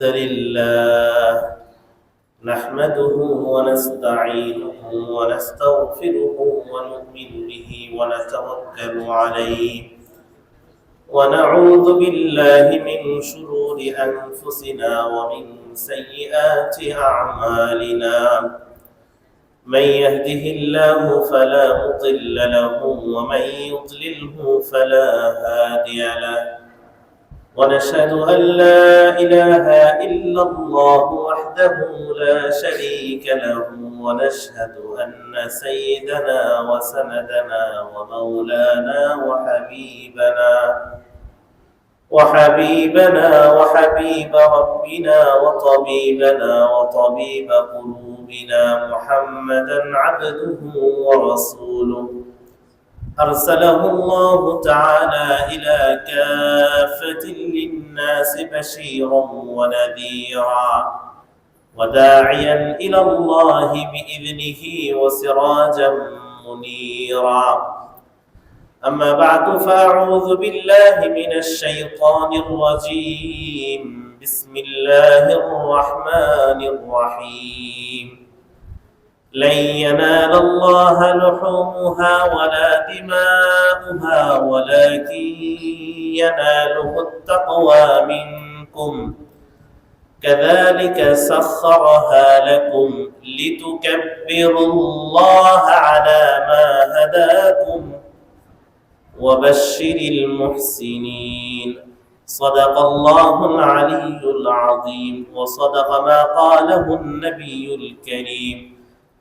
لله نحمده ونستعينه ونستغفره ونؤمن به ونتوكل عليه ونعوذ بالله من شرور أنفسنا ومن سيئات أعمالنا من يهده الله فلا مضل له ومن يضلله فلا هادي له ونشهد أن لا إله إلا الله وحده لا شريك له ونشهد أن سيدنا وسندنا ومولانا وحبيب ربنا وطبيبنا وطبيب قلوبنا محمدا عبده ورسوله أرسله الله تعالى إلى كافة للناس بشيرا ونذيرا وداعيا إلى الله بإذنه وسراجا منيرا أما بعد فأعوذ بالله من الشيطان الرجيم بسم الله الرحمن الرحيم لن ينال الله لحومها ولا دماؤها ولكن يناله التقوى منكم كذلك سخرها لكم لتكبروا الله على ما هداكم وبشر المحسنين صدق الله العلي العظيم وصدق ما قاله النبي الكريم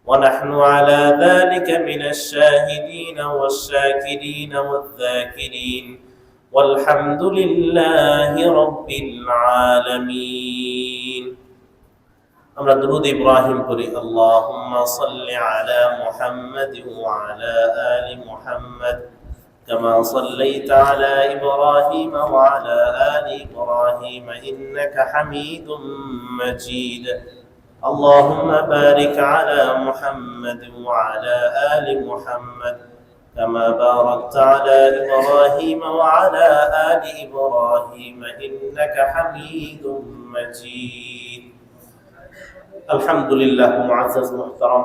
ونحن على ذلك من الشاهدين والشاكرين والذاكرين والحمد لله رب العالمين আমরা درود إبراهيم করি اللهم صل على محمد وعلى آل محمد كما صليت على إبراهيم وعلى آل إبراهيم إنك حميد مجيد اللهم بارك على محمد وعلى آل محمد كما باركت على إبراهيم وعلى آل إبراهيم إنك حميد مجيد الحمد لله معزز محترم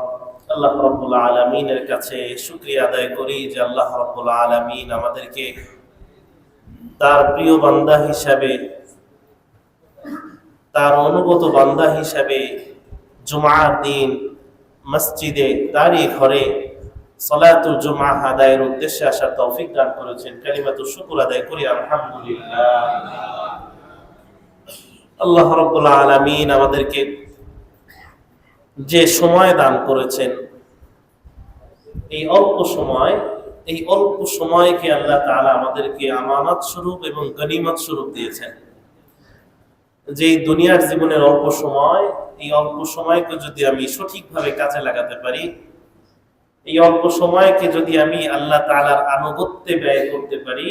আল্লাহ রাব্বুল আলামিনের কাছে শুকরিয়া আদায় করি যে আল্লাহ রাব্বুল আলামিন আমাদেরকে তার প্রিয় বান্দা হিসাবে তার অনুগত বান্দা হিসাবে জুমার দিন মসজিদে তারই ঘরে সালাতুল জুমআ আদায়ের উদ্দেশ্যে আসার তৌফিক দান করেছেন। কালিমাতুশ শুকর আদায় করি আলহামদুলিল্লাহ। আল্লাহ রাব্বুল আলামিন আমাদেরকে যে সময় দান করেছেন, এই অল্প সময়কে আল্লাহ তাআলা আমাদেরকে আমানত স্বরূপ এবং গনিমত স্বরূপ দিয়েছেন। যে দুনিয়ার জীবনের অল্প সময়, এই অল্প সময়কে যদি আমি সঠিকভাবে কাজে লাগাতে পারি, এই অল্প সময়কে যদি আমি আল্লাহ তাআলার আনুগত্যে ব্যয় করতে পারি,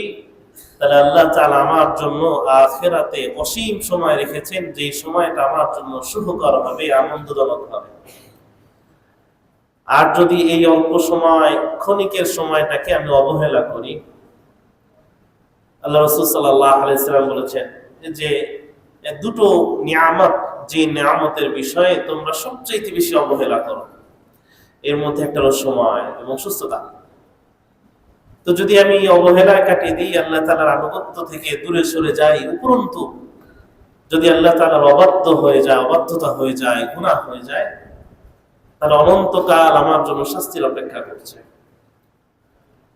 তাহলে আল্লাহ তাআলা আমার জন্য আখিরাতে অসীম সময় রেখেছেন, যে সময়টা আমার জন্য সুখকর হবে, আনন্দজনক হবে। আর যদি এই অল্প সময়, ক্ষণিকের সময়টাকে আমি অবহেলা করি, আল্লাহ রাসূল সাল্লাল্লাহু আলাইহি ওয়াসাল্লাম বলেছেন যে দুটো নিয়ামত, যে নিয়ামতের বিষয়ে তোমরা সবচেয়ে বেশি অবহেলা করো, এর মধ্যে একটা হলো সময় এবং সুস্থতা। তো যদি আমি অবহেলায় কাটিয়ে দিই, আল্লাহ তাআলার আনুগত্য থেকে দূরে সরে যাই, উপরন্তু যদি আল্লাহ তাআলার অবাধ্যতা হয়ে যায়, গুনাহ হয়ে যায়, তাহলে অনন্তকাল আমার জন্য শাস্তির অপেক্ষা করছে।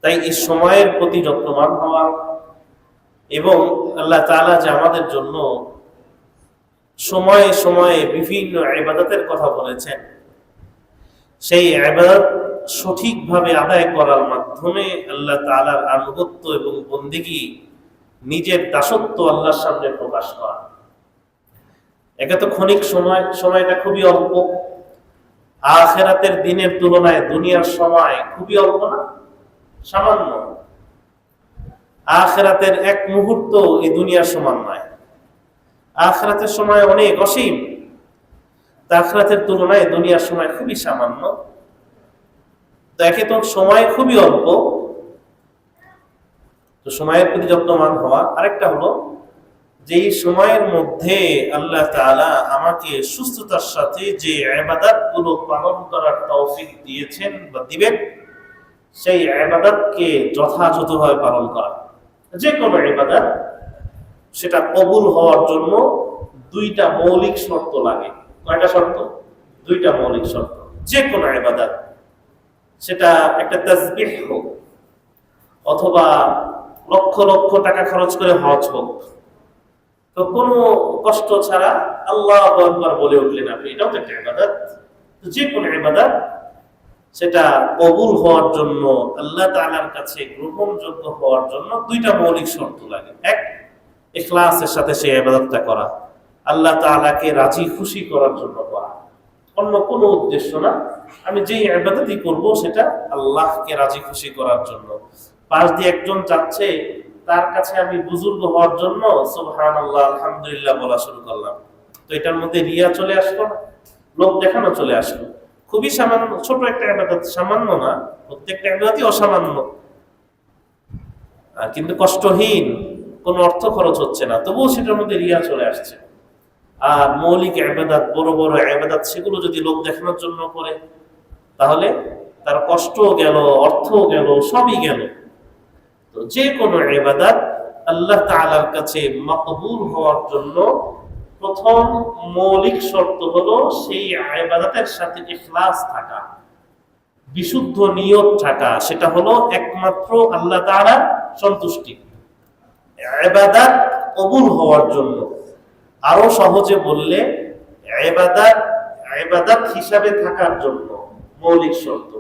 তাই এই সময়ের প্রতি যত্নবান হওয়া এবং আল্লাহ তাআলা যে আমাদের জন্য সময়ে সময়ে বিভিন্ন ইবাদতের কথা বলেছেন, সেই ইবাদত সঠিকভাবে আদায় করার মাধ্যমে আল্লাহ তাআলার আনুগত্য এবং বন্দেগী, নিজের দাসত্ব আল্লাহর সামনে প্রকাশ করা। একে তো ক্ষণিক সময়টা খুবই অল্প, আখিরাতের দিনের তুলনায় দুনিয়ার সময় খুবই অল্প না, সামান্য। আখিরাতের এক মুহূর্ত এই দুনিয়ার সমান নয়, আখিরাতের সময় অনেক অসীম, আখিরাতের তুলনায় দুনিয়ার সময় খুবই সামান্য। তো একে তো সময় খুবই অল্প, তো সময়ের প্রতি যত্নবান হওয়া। আরেকটা হলো যেই সময়ের মধ্যে আল্লাহ তাআলা আমাকে সুস্থতার সাথে যে ইবাদতগুলো পালন করার তৌফিক দিয়েছেন বা দিবেন, সেই ইবাদতকে যথাযথভাবে পালন করা। যে কোনো ইবাদত সেটা কবুল হওয়ার জন্য দুইটা মৌলিক শর্ত লাগে। কয়টা শর্ত? দুইটা মৌলিক শর্ত। যে কোনো ইবাদত, সেটা একটা তাসবিহ হোক অথবা লক্ষ লক্ষ টাকা খরচ করে হজ হোক, তো কোনো কষ্ট ছাড়া আল্লাহু আকবার বলে উঠলেন আপনি, এটাও তো একটা ইবাদত। তো যে কোনো ইবাদত সেটা কবুল হওয়ার জন্য, আল্লাহ তাআলার কাছে গ্রহণযোগ্য হওয়ার জন্য দুইটা মৌলিক শর্ত লাগে। এক, ইখলাসের সাথে সেই ইবাদতটা করা, আল্লাহ তাআলাকে রাজি খুশি করার জন্য করা, অন্য কোনো উদ্দেশ্য না। আমি যেই ইবাদতই করব সেটা আল্লাহকে রাজি খুশি করার জন্য। পাশ দিয়ে একজন যাচ্ছে, তার কাছে আমি বুজুর্গ হওয়ার জন্য সুবহানাল্লাহ আলহামদুলিল্লাহ বলা শুরু করলাম, তো এটার মধ্যে রিয়া চলে আসলো না, লোক দেখানো চলে আসলো। খুবই সামান্য ছোট একটা ইবাদত, সামান্য না, প্রত্যেকটা ইবাদতই অসামান্য, কিন্তু কষ্টহীন, কোনো অর্থ খরচ হচ্ছে না, তবুও সেটার মধ্যে রিয়া চলে আসছে। আর মৌলিক ইবাদত, বড় বড় ইবাদত, সেগুলো যদি লোক দেখানোর জন্য করে, তাহলে তার কষ্টও গেল, অর্থও গেল, সবই গেল। তো যে কোনো ইবাদত আল্লাহ তাআলার কাছে মকবুল হওয়ার জন্য প্রথম মৌলিক শর্ত হলো সেই ইবাদতের সাথে ইখলাস থাকা, বিশুদ্ধ নিয়ত থাকা। সেটা হলো একমাত্র আল্লাহ তাআলার সন্তুষ্টি, ইবাদত কবুল হওয়ার জন্য। আরো সহজে বললে ইবাদত ইবাদত হিসাবে থাকার জন্য মৌলিক শর্ত।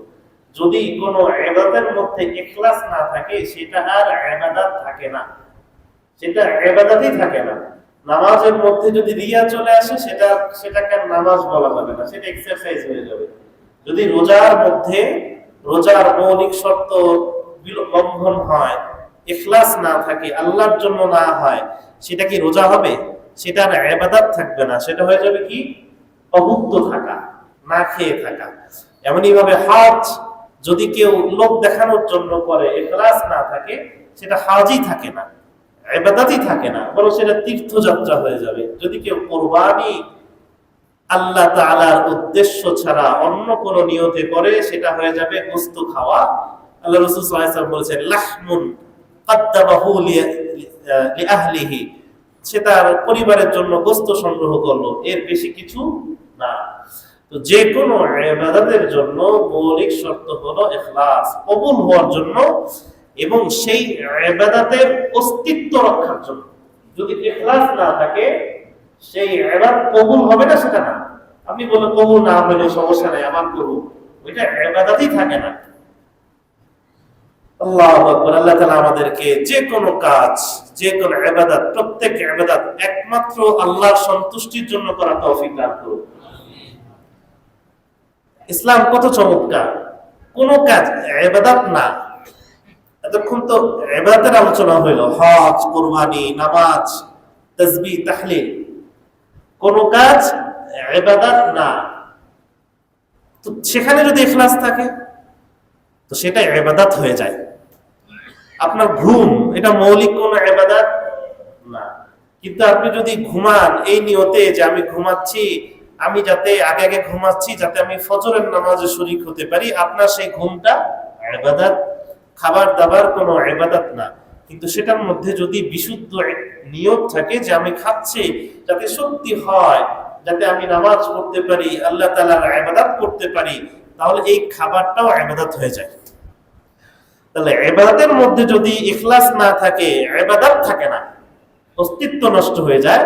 যদি কোনো ইবাদতের মধ্যে ইখলাস না থাকে, সেটা আর ইবাদত থাকে না, সেটা ইবাদতই থাকে না। নামাজের মধ্যে যদি রিয়া চলে আসে, সেটাকে নামাজ বলা যাবে না, সেটা এক্সারসাইজ হয়ে যাবে। যদি রোজার মধ্যে রোজার মৌলিক শর্ত লঙ্ঘন হয়, ইখলাস না থাকে, আল্লাহর জন্য না হয়, সেটা কি রোজা হবে? সেটা আর ইবাদত থাকবে না, সেটা হয়ে যাবে কি অভুক্ত থাকা, না খেয়ে থাকা। এমনই ভাবে হজ যদি কেউ লোক দেখানোর জন্য করে, ইখলাস না থাকে, সেটা হজই থাকে না, ইবাদতই থাকে না, বরং সেটা তীর্থযাত্রা হয়ে যাবে। যদি কেউ কুরবানি আল্লাহ তাআলার উদ্দেশ্য ছাড়া অন্য কোনো নিয়তে করে, সেটা হয়ে যাবে গোশত খাওয়া। আল্লাহ রাসূল সাল্লাল্লাহু আলাইহি ওয়াসাল্লাম বলেছেন, লাহমুন কদ্দাবাহু লিআহলিহি, সে তার পরিবারের জন্য গোশত সংগ্রহ করলো, এর বেশি কিছু না। তো যে কোনো ইবাদতের জন্য মৌলিক শর্ত হলো ইখলাস, কবুল হওয়ার জন্য এবং সেই ইবাদতের অস্তিত্ব রক্ষার জন্য। যদি ইখলাস না থাকে, সেই ইবাদত কবুল হবে না, সেটা না। আপনি বলেন কবুল না হলে সমস্যা নাই, আমার করব, ওইটা ইবাদতই থাকে না। আল্লাহু আকবার। আল্লাহ তাআলা আমাদেরকে যে কোনো কাজ, যে কোনো ইবাদত, প্রত্যেক ইবাদত একমাত্র আল্লাহর সন্তুষ্টির জন্য করা তৌফিক দান করুন। ইসলাম কত চমৎকার! কোন কাজ ইবাদত না, এতক্ষণ তো ইবাদতের আলোচনা হইল, হজ, কুরবানি, নামাজ, তাসবিহ, তাহলিল, কোন কাজ ইবাদত না। তো সেখানে যদি ইখলাস থাকে, তো সেটা ইবাদত হয়ে যায়। আপনার ঘুম, এটা মৌলিক কোন ইবাদত না, কিন্তু আপনি যদি ঘুমান এই নিয়তে যে আমি ঘুমাচ্ছি, আমি যাতে আগে আগে ঘুমাচ্ছি যাতে আমি ফজরের নামাজে শরীক হতে পারি, আপনার সেই ঘুমটা ইবাদত। খাবার দাবার কোনো ইবাদত না, কিন্তু সেটার মধ্যে যদি বিশুদ্ধ নিয়ত থাকে যে আমি খাচ্ছি যাতে শক্তি হয়, যাতে আমি নামাজ পড়তে পারি, আল্লাহ তাআলার ইবাদত করতে পারি, তাহলে এই খাবারটাও ইবাদত হয়ে যায়। তাহলে ইবাদতের মধ্যে যদি ইখলাস না থাকে, ইবাদত থাকে না, অস্তিত্ব নষ্ট হয়ে যায়।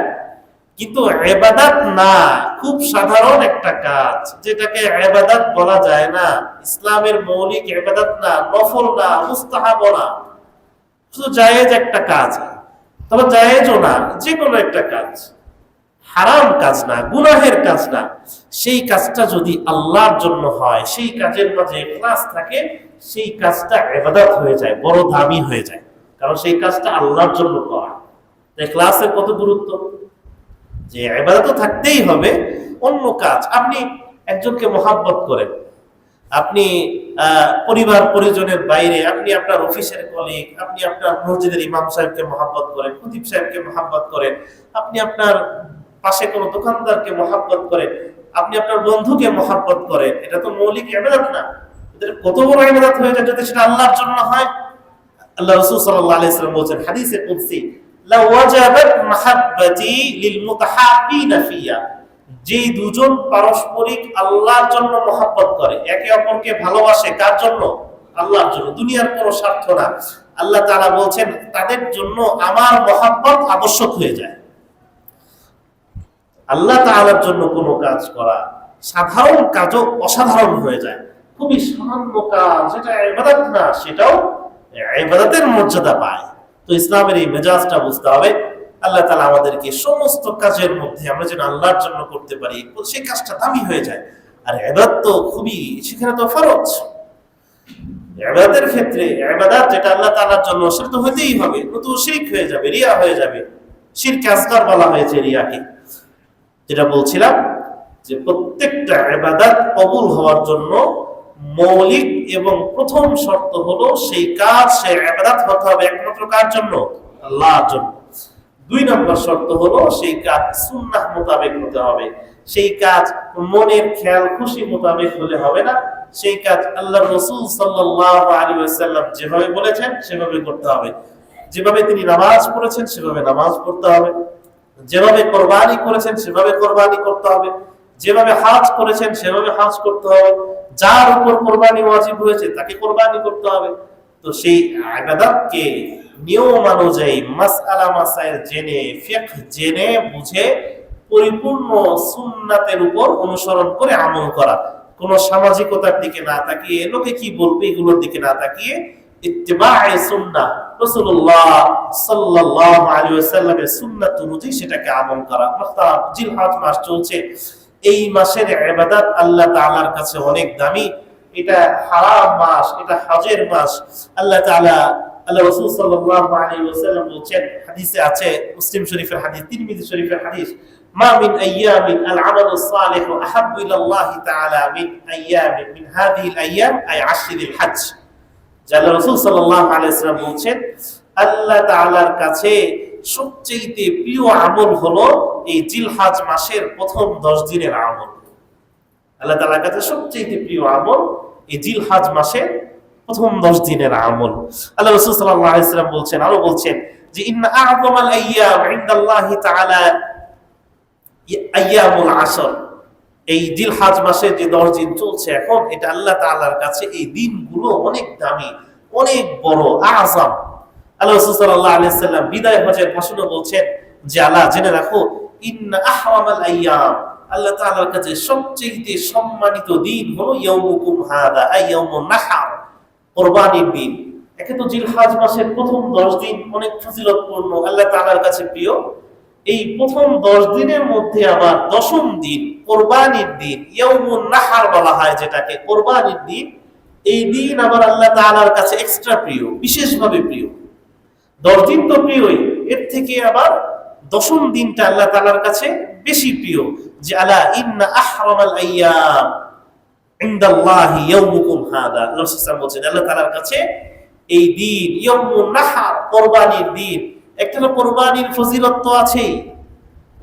কিন্তু ইবাদত না, খুব সাধারণ একটা কাজ যেটাকে ইবাদত বলা যায় না, ইসলামের মৌলিক ইবাদত না, নফল না, মুস্তাহাব না, শুধু জায়েজ একটা কাজ, তবে জায়েজও না, যে কোনো একটা কাজ, হারাম কাজ না, গুনাহের কাজ না, সেই কাজটা যদি আল্লাহর জন্য হয়, সেই কাজের মাঝে ইখলাস থাকে, সেই কাজটা ইবাদত হয়ে যায়, বড় দামি হয়ে যায়, কারণ সেই কাজটা আল্লাহর জন্য করা। ইখলাসের কত গুরুত্ব, যে ইবাদত তো থাকতেই হবে। অন্য কাজ, আপনি একজনকে মহাব্বত করেন, আপনি পরিবার পরিজনের বাইরে আপনি আপনার অফিসের কলিগ, আপনি আপনার মসজিদের ইমাম সাহেবকে মহাব্বত করেন, খতিব সাহেবকে মহাব্বত করেন, আপনি আপনার পাশে কোনো দোকানদারকে মহাব্বত করেন, আপনি আপনার বন্ধুকে মহাব্বত করেন, এটা তো মৌলিক ইবাদত না? এদের কত বড় ইবাদত হয়ে যায় যদি সেটা আল্লাহর জন্য হয়। আল্লাহ রাসূল সাল্লাল্লাহু আলাইহি ওয়াসাল্লাম বলেছেন হাদিসে কুদসি, লা ওয়াজাবাত মাহাব্বাতি লিল মুতাহাব্বিনা ফিয়া, যে দুজন পারস্পরিক আল্লাহর জন্য মহব্বত করে, একে অপরকে ভালোবাসে, কার জন্য? আল্লাহর জন্য, দুনিয়ার কোনো স্বার্থ না। আল্লাহ তাআলা বলছেন তাদের জন্য আমার মহব্বত আবশ্যক হয়ে যায়। আল্লাহ তাআলার জন্য কোনো কাজ করা, সাধারণ কাজও অসাধারণ হয়ে যায়। খুবই সামান্য কাজ, যেটা ইবাদত না, সেটাও ইবাদতের মর্যাদা পায়। তো ইসলামের এই মেজাজটা বুঝতে হবে। আল্লাহ তাআলা আমাদেরকে সমস্ত কাজের মধ্যে আমরা যেন আল্লাহর জন্য করতে পারি, সেই কাজটা দামি হয়ে যায়। আর ইবাদত তো খুবই, সেখানে তো ফরজ। ইবাদতের ক্ষেত্রে ইবাদত যেটা আল্লাহ তাআলার জন্য, সেটা তো হতেই হবে, নতুন শিরক হয়ে যাবে, রিয়া হয়ে যাবে। শিরক আসগর বলা হয়েছে রিয়াকে। যেটা বলছিলাম যে প্রত্যেকটা ইবাদত কবুল হওয়ার জন্য মৌলিক এবং প্রথম শর্ত হলো সেই কাজ, সেই ইবাদত হতে হবে একমাত্র কার জন্য? আল্লাহর জন্য। দুই নম্বর শর্ত হলো সেই কাজ সুন্নাহ মোতাবেক হতে হবে। সেই কাজ মনের খেয়াল খুশি মোতাবেক হলে হবে না। সেই কাজ আল্লাহর রাসূল সাল্লাল্লাহু আলাইহি ওয়াসাল্লাম যেভাবে বলেছেন সেভাবে করতে হবে। যেভাবে তিনি নামাজ পড়েছেন সেভাবে নামাজ পড়তে হবে। যেভাবে কোরবানি করেছেন সেভাবে কোরবানি করতে হবে। যেভাবে হজ করেছেন সেভাবে হজ করতে হবে। যার উপর কোরবানি ওয়াজিব হয়েছে তাকে কোরবানি করতে হবে। তো সেই ইবাদতকে নিয়ম অনুযায়ী মাসআলা মাসাইল জেনে, ফিকহ জেনে বুঝে পরিপূর্ণ সুন্নাতের উপর অনুসরণ করে আমল করা। কোন সামাজিকতার দিকে না তাকিয়ে, লোকে কি বলবে এগুলোর দিকে না তাকিয়ে, ইত্তিবায়ে সুন্নাহ, রাসূলুল্লাহ সাল্লাল্লাহু আলাইহি ওয়াসাল্লামের সুন্নাত অনুযায়ী সেটাকে আমল করা। অর্থাৎ জিলহজ মাস চলছে, এই মাসের ইবাদত আল্লাহ তাআলার কাছে অনেক দামি। এটা হারাম মাস, এটা হজের মাস। আল্লাহ তাআলা, আল্লাহ রাসূল সাল্লাল্লাহু আলাইহি ওয়াসাল্লাম বলেছেন, হাদিসে আছে, মুসলিম শরীফের হাদিস, তিরমিজি শরীফের হাদিস, মা মিন আইয়ামিন আল আমালুস সালিহু আহাব্বু ইলাল্লাহি তাআলা মিন আইয়ামিন মিন হাযিহিল আইয়াম আই আশরিল হজ। আল্লাহ রাসূল সাল্লাল্লাহু আলাইহি ওয়াসাল্লাম বলেছেন আল্লাহ তাআলার কাছে সবচেয়ে প্রিয় আমল হলো এই জিলহজ মাসের প্রথম 10 দিনের আমল। আল্লাহ তাআলার কাছে সবচেয়ে প্রিয় আমল এই জিলহজ মাসের প্রথম 10 দিনের আমল। আল্লাহ রাসূল সাল্লাল্লাহু আলাইহি ওয়াসাল্লাম বলছেন, আরো বলছেন যে ইন্না আ'যামাল আইয়াম ইনদাল্লাহি তাআলা আইয়ামুল আশর। এই জিলহজ মাসে যে 10 দিন চলছে এখন, এটা আল্লাহ তাআলার কাছে এই দিনগুলো অনেক দামি, অনেক বড়, আযম। আল্লাহ রাসূল সাল্লাল্লাহু আলাইহি ওয়াসাল্লাম বিদায় হজের ভাষণে বলছেন যে আল্লাহ জেনে রাখো, ইন্না আহরামাল আইয়াম, আল্লাহ তাআলার কাছে সবচেয়ে সম্মানিত দিন হলো ইয়াউমুকুম হাদা, আই ইয়াউমুন নাহর, কুরবানির দিন। একে তো জিলহজ মাসের প্রথম 10 দিন অনেক ফজিলতপূর্ণ, আল্লাহ তাআলার কাছে প্রিয়। এই প্রথম 10 দিনের মধ্যে আবার 10ম দিন কোরবানির দিন, ইয়াউমুন নাহর বলা হয় যেটাকে, কোরবানির দিন, এই দিন আবার আল্লাহ তাআলার কাছে এক্সট্রা প্রিয়, বিশেষভাবে প্রিয়। 10 দিন তো প্রিয়ই, এর থেকে আবার 10ম দিনটা আল্লাহ তাআলার কাছে বেশি প্রিয়। যে আলা ইন্না আহরামাল আইয়াম ইনদাল্লাহি ইয়াউমুকুম হাদা, রাসূল সাল্লাল্লাহু আলাইহি ওয়াসাল্লাম বলেন আল্লাহ তাআলার কাছে এই দিন ইয়াউমুন নাহর, কোরবানির দিন। একটা কোরবানির ফজিলত তো আছেই,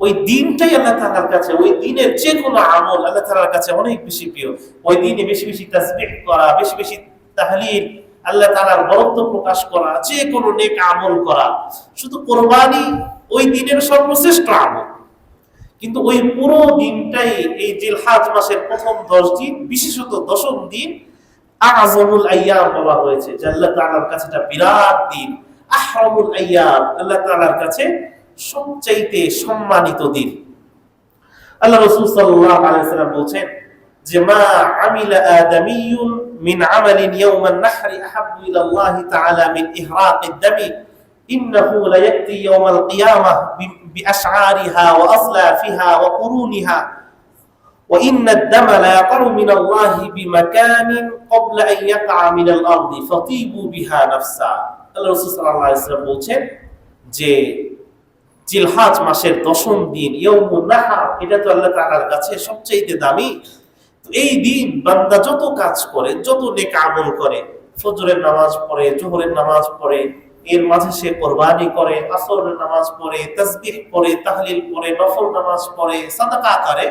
ওই দিনটাই আল্লাহ তাআলার কাছে, ওই দিনের যে কোনো আমল আল্লাহ তাআলার কাছে অনেক বেশি প্রিয়। ওই দিনে বেশি বেশি তাসবিহ করা, বেশি বেশি তাহলিল, আল্লাহ তাআলার বরত্ব প্রকাশ করা, যে কোনো নেক আমল করা। শুধু কোরবানি ওই দিনের সর্বশ্রেষ্ঠ আমল, কিন্তু ওই পুরো দিনটাই এই জিলহজ মাসের প্রথম 10 দিন, বিশেষত 10ম দিন আযমুল আইয়াম বলা হয়েছে, যে আল্লাহ তাআলার কাছে এটা বিরাট দিন। আহরামুল আইয়াম, আল্লাহ তাআলার কাছে সবচাইতে সম্মানিত দিন। আল্লাহ রাসূল সাল্লাল্লাহু আলাইহি ওয়াসাল্লাম বলেন যে মা আমিলা আদামিয়ুন মিন আমালিন ইয়াওমান নাহরি আহাব্বু ইলা আল্লাহ তাআলা মিন ইহরাকিদ দামি ইন্নাহু লা ইয়াতি ইয়াওমাল কিয়ামাহ বিআশআরিহা ওয়া আসলাফিহা ওয়া কুরুনিহা ওয়া ইন্নাদ দামা লা ইয়াতারু মিন আল্লাহ বিমাকানিন ক্বাবলা আন ইয়াকা মিনাল আরদি ফাতিবু বিহা নাফসা। আল্লাহ রাসূল সাল্লাল্লাহু আলাইহি ওয়াসাল্লাম বলেন যে জিলহজ মাসের 10ম দিন ইয়াউমুন নাহর, এটা তো আল্লাহ তাআলার কাছে সবচেয়ে দামি। তো এই দিন বান্দা যত কাজ করে, যত নেক আমল করে, ফজরের নামাজ পড়ে, জোহরের নামাজ পড়ে, এর মাঝে সে কোরবানি করে, আসরের নামাজ পড়ে, তাসবিহ পড়ে, তাহলিল পড়ে, নফল নামাজ পড়ে, সাদাকা করে,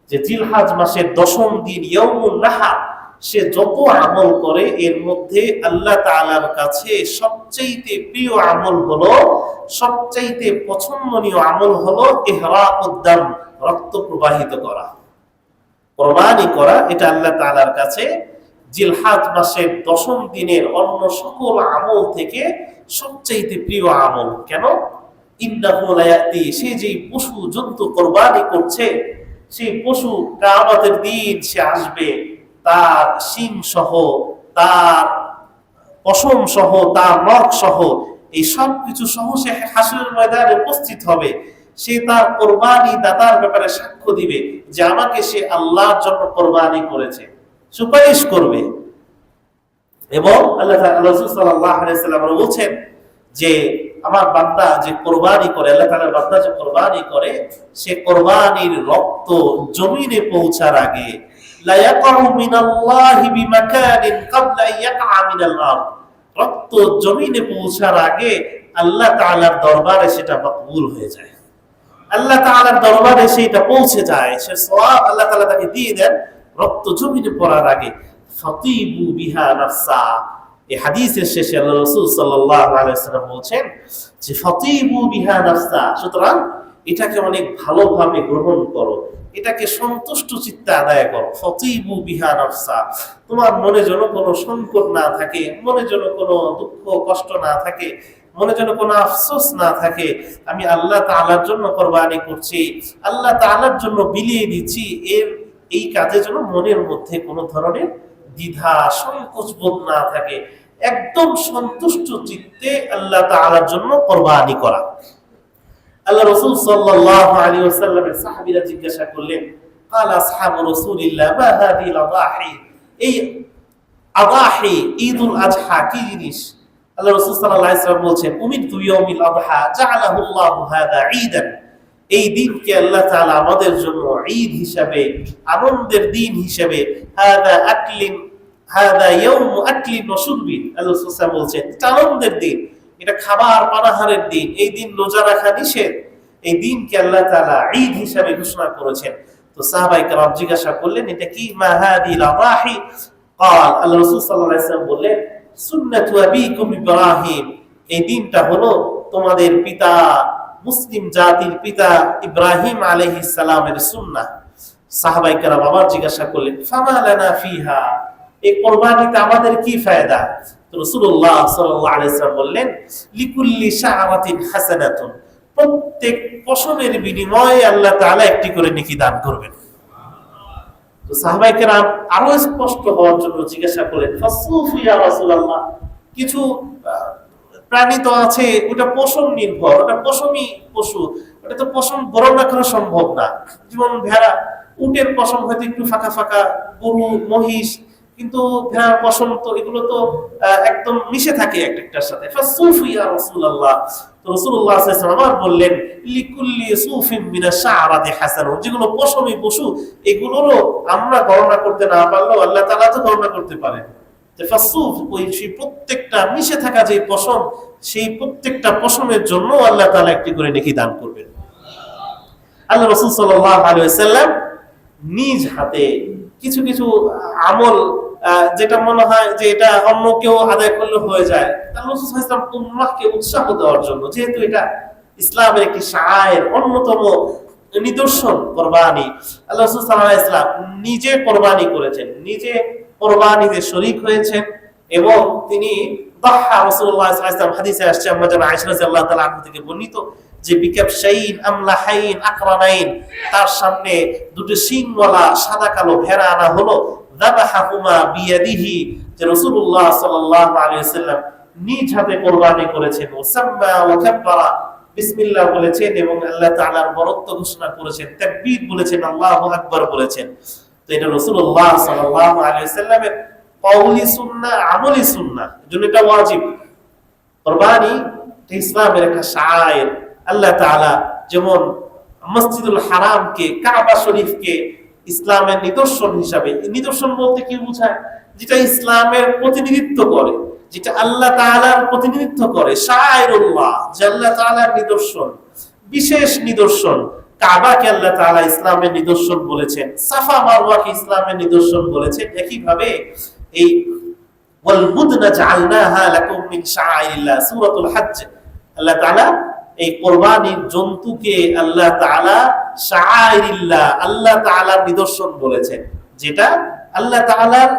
যে জিলহাজ মাসের 10ম দিন ইয়াউমুন নাহার সে যত আমল করে এর মধ্যে আল্লাহ তাআলার কাছে সবচেয়ে প্রিয় আমল হলো, সবচেয়ে পছন্দনীয় আমল হলো ইহরাকুদ দাম, রক্ত প্রবাহিত করা, কোরবানি করা। এটা আল্লাহ তাআলার কাছে জিলহাজ মাসের 10ম দিনের অন্য সকল আমল থেকে সবচেয়ে প্রিয় আমল। কেন? ইন্নাহু লায়াতি, সে যে পশু জন্তু কোরবানি করছে, সেই পশু কিয়ামতের দিন সে আসবে, তার শিং সহ, তার পশম সহ, তার নখ সহ, এই সব কিছু সহ সে হাসরের ময়দানে উপস্থিত হবে। সে তার কোরবানি দাতার ব্যাপারে সাক্ষ্য দিবে যে আমাকে সে আল্লাহর জন্য কোরবানি করেছে, সুপারিশ করবে। এবং আল্লাহ রাসূল সাল্লাল্লাহু আলাইহি ওয়াসাল্লাম বলেছেন যে আমার বান্দা যে কোরবানি করে, আল্লাহ তাআলার বান্দা যে কোরবানি করে, সে কোরবানির রক্ত জমিনে পৌঁছার আগে লা ইয়াকউ মিনাল্লাহি বিমাকানিন ক্বাবলা ইয়াকআ মিনাল আরদ, রক্ত জমিনে পৌঁছার আগে আল্লাহ তাআলার দরবারে সেটা মকবুল হয়ে যায়, আল্লাহ তাআলার দরবারে সেটা পৌঁছে যায়, সে সওয়াব আল্লাহ তাআলা তাকে দিয়ে দেন রক্ত জমিনে পড়ার আগে। ফাতিবু বিহা নাফসা, এই হাদিসের শেষে আল্লাহ রাসূল সাল্লাল্লাহু আলাইহি ওয়াসাল্লাম বলেন যে ফাতিবু বিহা নাফসা, সুতরাং এটাকে অনেক ভালোভাবে গ্রহণ করো, এটাকে সন্তুষ্ট চিত্তে আদায় করো। ফাতিবু বিহা নাফসা, তোমার মনে যেন কোনো সংকট না থাকে, মনে যেন কোনো দুঃখ কষ্ট না থাকে, মনে যেন কোনো আফসোস না থাকে, আমি আল্লাহ তাআলার জন্য কোরবানি করছি, আল্লাহ তাআলার জন্য বিলিয়ে দিচ্ছি, এই কাজে যেন মনের মধ্যে কোনো ধরনের দ্বিধা সংকোচ বোধ না থাকে, একদম সন্তুষ্ট চিত্তে আল্লাহ তাআলার জন্য কোরবানি করা। আল্লাহ রাসূল সাল্লাল্লাহু আলাইহি ওয়াসাল্লামের সাহাবীরা জিজ্ঞাসা করলেন, ক্বালা আসহাবু রাসূলিল্লাহ মা হাদিহিল আদাহি, এই আদাহি ঈদুল আজহা কি জিনিস? আল্লাহ রাসূল সাল্লাল্লাহু আলাইহি ওয়াসাল্লাম বলেন, উমিরতু ইয়াউমিল আযহা জাআলাহুল্লাহু হাযা ঈদান, এই দিনকে আল্লাহ তাআলা আমাদের জন্য ঈদ হিসাবে, আনন্দের দিন হিসাবে, হাযা আকলিন, হাযা ইয়াউমু আকলিন ওয়া শুরবিন, আল্লাহ রাসূল সাল্লাল্লাহু আলাইহি ওয়াসাল্লাম বলেন এটা আনন্দের দিন, এটা খাবার পানাহারের দিন, এই দিন রোজা রাখা নিষেধ, এই দিনকে আল্লাহ তাআলা ঈদ হিসাবে ঘোষণা করেছেন। তো সাহাবায়ে কেরাম জিজ্ঞাসা করলেন এটা কি? মা হাদিহিল আদাহি, قال আল্লাহ রাসূল সাল্লাল্লাহু আলাইহি ওয়াসাল্লাম বললেন সুন্নাতু আবিকুম ইব্রাহিম, এই দিনটা হলো তোমাদের পিতা, মুসলিম জাতির পিতা ইব্রাহিম আলাইহিস সালামের সুন্নাহ। সাহাবায়ে কেরাম আবার জিজ্ঞাসা করলেন ফামা লানা ফিহা, এই কুরবানিতে আমাদের কি ফায়দা? তো রাসূলুল্লাহ সাল্লাল্লাহু আলাইহি ওয়াসাল্লাম বললেন লিকুল্লি শাআরাতিন হাসানাতুন, প্রত্যেক পশমের বিনিময়ে আল্লাহ তাআলা একটি করে নেকি দান করবেন। তো সাহাবায়ে কেরাম আরো স্পষ্ট হওয়ার জন্য জিজ্ঞাসা করলেন ফাসুফু ইয়া রাসূলুল্লাহ, কিছু প্রাণী তো আছে ওটা পশম নির্ভর, ওটা পশমই পশু, ওটা তো পশম গণনা করা সম্ভব না, যেমন ভেড়া, উটের পশম হয়তো একটু ফাঁকা ফাঁকা, গরু মহিষ, কিন্তু ভেড়ার পশম তো এগুলো তো একদম মিশে থাকে একটার সাথে। ফাসুফু ইয়া রাসূলুল্লাহ, তো রাসূলুল্লাহ সাল্লাল্লাহু আলাইহি ওয়াসাল্লাম বললেন লিকুল্লি সুফিন মিনাশ শাআরাতি হাসানাতুন, যেগুলো পশমই পশু এগুলোরও আমরা গণনা করতে না পারলেও আল্লাহ তাআলা তো গণনা করতে পারেন। যে ফাসুফ, ওই সেই প্রত্যেকটা মিশে থাকা যে পশম, সেই প্রত্যেকটা পশমের জন্য আল্লাহ তাআলা একটি করে নেকি দান করবেন। আল্লাহ রাসূল সাল্লাল্লাহু আলাইহি ওয়াসাল্লাম নিজ হাতে কিছু কিছু আমল, যেটা মনে হয় যে এটা অন্য কেউ আদায় করলে হয়ে যায়, আল্লাহ রাসূল সাল্লাল্লাহু আলাইহি ওয়াসাল্লাম উম্মাহকে উৎসাহ দেওয়ার জন্য, যেহেতু এটা ইসলামের একটি শায়ের, অন্যতম নিদর্শন কোরবানি, আল্লাহ রাসূল সাল্লাল্লাহু আলাইহি ওয়াসাল্লাম নিজে কোরবানি করেছেন, নিজে কোরবানিতে শরীক হয়েছেন, এবং তিনি দাহা রাসূলুল্লাহ সাল্লাল্লাহু আলাইহি ওয়াসাল্লাম, হাদিসে আসছে আম্মা জান আয়েশা রাদিয়াল্লাহু তাআলা আনহা থেকে বর্ণিত যে বিকাবশাইন আমলাহাইন আকরানাইন, তার সামনে দুটো শিংওয়ালা সাদা কালো ভেড়া আনা হলো, যাবাহাহুমা বিয়াদিহি, যে রাসূলুল্লাহ সাল্লাল্লাহু আলাইহি ওয়াসাল্লাম নিজ হাতে কোরবানি করেছেন, ওয়াসাম্মা ওয়া কাব্বারা, বিসমিল্লাহ বলেছেন এবং আল্লাহ তাআলার বরত্ব ঘোষণা করেছেন, তাকবীর বলেছেন, আল্লাহু আকবার বলেছেন। তো এটা রাসূলুল্লাহ সাল্লাল্লাহু আলাইহি ওয়াসাল্লামের কওলি সুন্নাহ, আমলি সুন্নাহ, এজন্য এটা ওয়াজিব। কুরবানি ইসলামের একটা শায়ের। আল্লাহ তাআলা যেমন মসজিদুল হারামকে, কাবা শরীফকে ইসলামের নিদর্শন হিসাবে। নিদর্শন বলতে কি বোঝায়? যেটা ইসলামের প্রতিনিধিত্ব করে, যেটা আল্লাহ তাআলার প্রতিনিধিত্ব করে, শাআইরুল্লাহ, যে আল্লাহ তাআলার নিদর্শন, বিশেষ নিদর্শন। কাবাকে আল্লাহ তাআলা ইসলামের নিদর্শন বলেছেন, সাফা মারওয়াকে ইসলামের নিদর্শন বলেছেন। একইভাবে এই ওয়াল বুদনা জাআলনাহা লাকুম মিন শাআইরিল্লাহ, সূরাতুল হজ্জ, আল্লাহ তাআলা এই কুরবানির জন্তুকে আল্লাহ তাআলা শাআইরিল্লাহ, আল্লাহ তাআলার নিদর্শন বলেছেন, যেটা আল্লাহ তাআলার